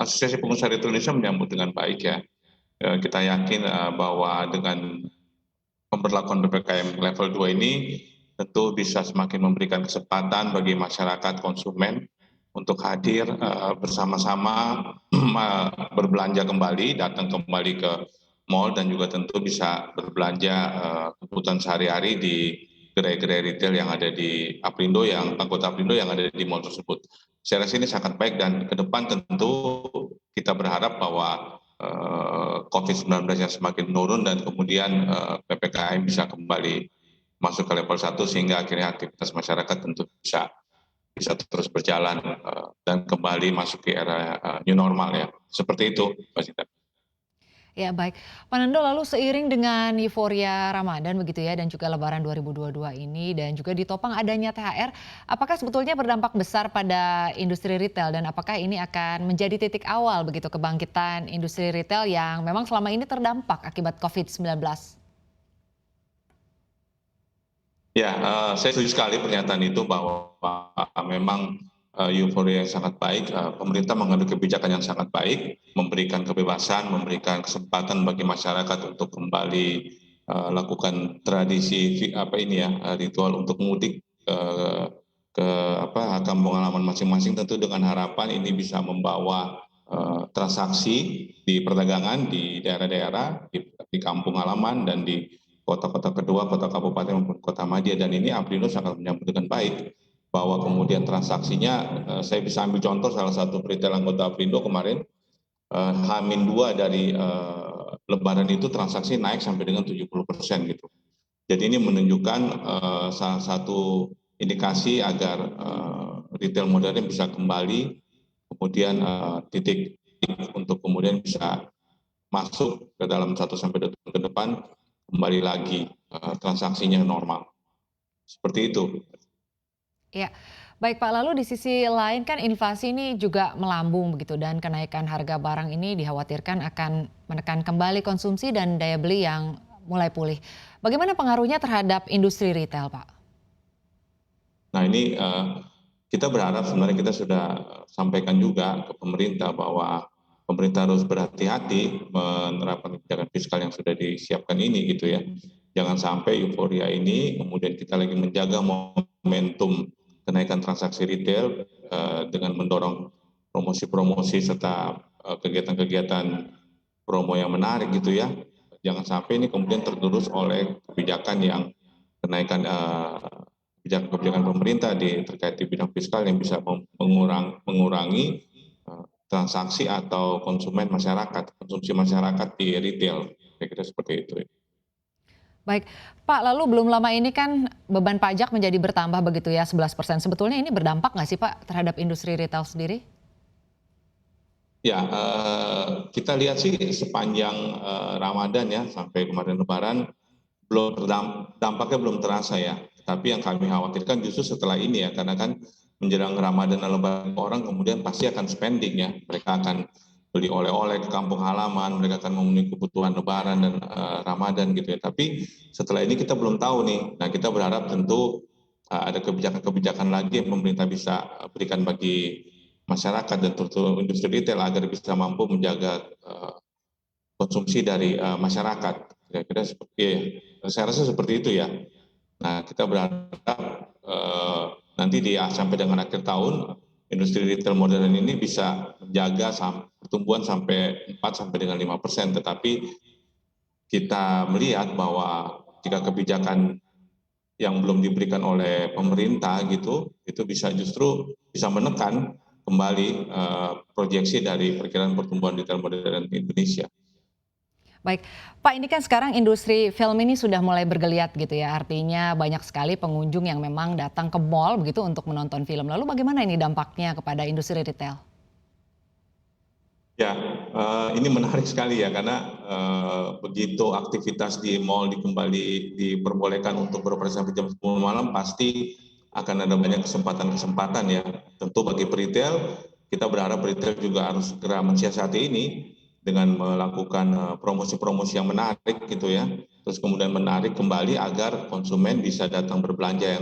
Asosiasi Pengusaha Retail Indonesia menyambut dengan baik ya. Kita yakin bahwa dengan pemberlakuan PPKM level 2 ini tentu bisa semakin memberikan kesempatan bagi masyarakat konsumen untuk hadir bersama-sama berbelanja kembali, datang kembali ke mal dan juga tentu bisa berbelanja kebutuhan sehari-hari di gerai-gerai retail yang ada di Aprindo, yang anggota Aprindo yang ada di mall tersebut. Saya rasa ini sangat baik dan ke depan tentu kita berharap bahwa COVID-19 yang semakin menurun dan kemudian PPKM bisa kembali masuk ke level 1 sehingga akhirnya aktivitas masyarakat tentu bisa terus berjalan dan kembali masuk ke era new normal ya. Seperti itu, Mbak Sinta. Ya baik, Pak Nando, lalu seiring dengan euforia Ramadan begitu ya dan juga Lebaran 2022 ini dan juga ditopang adanya THR, apakah sebetulnya berdampak besar pada industri retail dan apakah ini akan menjadi titik awal begitu kebangkitan industri retail yang memang selama ini terdampak akibat COVID-19? Ya, saya setuju sekali pernyataan itu bahwa memang euforia yang sangat baik, pemerintah mengambil kebijakan yang sangat baik, memberikan kebebasan, memberikan kesempatan bagi masyarakat untuk kembali lakukan tradisi ritual untuk mudik ke kampung halaman masing-masing, tentu dengan harapan ini bisa membawa transaksi di perdagangan di daerah-daerah, di kampung halaman dan di kota-kota kedua, kota kabupaten maupun kota madya, dan ini Aprindo sangat menyambut dengan baik bahwa kemudian transaksinya, saya bisa ambil contoh salah satu retail anggota Aprindo kemarin, H-2 dari Lebaran itu transaksi naik sampai dengan 70% gitu. Jadi ini menunjukkan salah satu indikasi agar retail modern bisa kembali, kemudian titik untuk kemudian bisa masuk ke dalam 1-2 tahun ke depan kembali lagi transaksinya normal. Seperti itu. Ya, baik Pak. Lalu di sisi lain kan inflasi ini juga melambung begitu dan kenaikan harga barang ini dikhawatirkan akan menekan kembali konsumsi dan daya beli yang mulai pulih. Bagaimana pengaruhnya terhadap industri retail, Pak? Nah ini kita berharap sebenarnya kita sudah sampaikan juga ke pemerintah bahwa pemerintah harus berhati-hati menerapkan kebijakan fiskal yang sudah disiapkan ini gitu ya. Jangan sampai euforia ini kemudian kita lagi menjaga momentum kenaikan transaksi retail dengan mendorong promosi-promosi serta kegiatan-kegiatan promo yang menarik gitu ya. Jangan sampai ini kemudian tergerus oleh kebijakan yang kenaikan kebijakan pemerintah terkait di bidang fiskal yang bisa mengurangi transaksi atau konsumsi masyarakat di retail. Saya kira seperti itu. Baik, Pak, lalu belum lama ini kan beban pajak menjadi bertambah begitu ya 11%. Sebetulnya ini berdampak nggak sih Pak terhadap industri retail sendiri? Ya, kita lihat sih sepanjang Ramadan ya sampai kemarin Lebaran dampaknya belum terasa ya. Tapi yang kami khawatirkan justru setelah ini ya, karena kan menjelang Ramadan dan Lebaran orang kemudian pasti akan spending ya. Mereka akan beli oleh-oleh ke kampung halaman, mereka akan memenuhi kebutuhan Lebaran dan Ramadan gitu ya. Tapi setelah ini kita belum tahu nih. Nah, kita berharap tentu ada kebijakan-kebijakan lagi yang pemerintah bisa berikan bagi masyarakat dan terutama industri retail agar bisa mampu menjaga konsumsi dari masyarakat. Kira-kira seperti, saya rasa seperti itu ya. Nah, kita berharap nanti sampai dengan akhir tahun industri retail modern ini bisa menjaga pertumbuhan sampai 4-5%. Tetapi kita melihat bahwa jika kebijakan yang belum diberikan oleh pemerintah gitu, itu justru bisa menekan kembali proyeksi dari perkiraan pertumbuhan retail modern di Indonesia. Baik, Pak, ini kan sekarang industri film ini sudah mulai bergeliat gitu ya. Artinya banyak sekali pengunjung yang memang datang ke mall begitu untuk menonton film. Lalu bagaimana ini dampaknya kepada industri retail? Ya, ini menarik sekali ya karena begitu aktivitas di mall diperbolehkan untuk beroperasi sampai jam 10 malam, pasti akan ada banyak kesempatan-kesempatan ya. Tentu bagi retail, kita berharap retail juga harus segera mensiasati ini dengan melakukan promosi-promosi yang menarik gitu ya. Terus kemudian menarik kembali agar konsumen bisa datang berbelanja